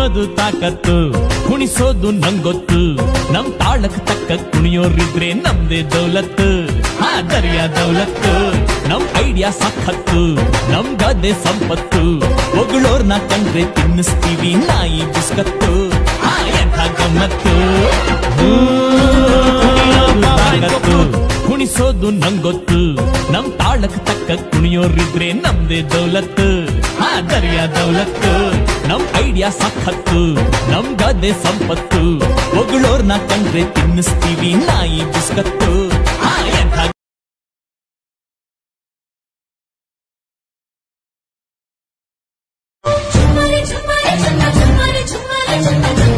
ಕುಣಿಯೋದು ತಾಕತ್ತು, ಕುಣಿಸೋದು ನಂಗೊತ್ತು. ನಮ್ ತಾಳಕ್ ತಕ್ಕ ಕುಣಿಯೋರಿದ್ರೆ ನಮ್ದೇ ದೌಲತ್ತು, ದರ್ಯ ದೌಲತ್ತು. ನಮ್ ಐಡಿಯಾ ಸಖತ್ತು, ನಮ್ ಗದ್ದೆ ಸಂಪತ್ತು. ಹೊಗಳೋರ್ನ ಕಂಡ್ರೆ ತಿನ್ನಿಸ್ತೀವಿ ನಾಯಿ ಬಿಸ್ಕತ್ತು, ಎಂಥ ಗಮ್ಮತ್ತು. ತಾಕತ್ತು, ಕುಣಿಸೋದು ನಂಗೊತ್ತು. ನಮ್ ತಾಳಕ್ ತಕ್ಕ ಕುಣಿಯೋರಿದ್ರೆ ನಮ್ದೇ ದೌಲತ್ತು, ದರ್ಯ ದೌಲತ್ತು. ನಮ್ ಐಡಿಯಾ ಸಖತ್ತು, ನಮ್ ಗದ್ದೆ ಸಂಪತ್ತು. ಹೊಗಳೋರ್ನ ಕಂಡ್ರೆ ತಿನ್ನಿಸ್ತೀವಿ ನಾಯಿ ಬಿಸ್ಕತ್ತು, ಎಂಥ ಚುಮ್ಮರಿ ಚುಮ್ಮರಿ ಚುಮ್ಮ ಚುಮ್ಮರಿ ಚುಮ್ಮರಿ ಚುಮ್ಮ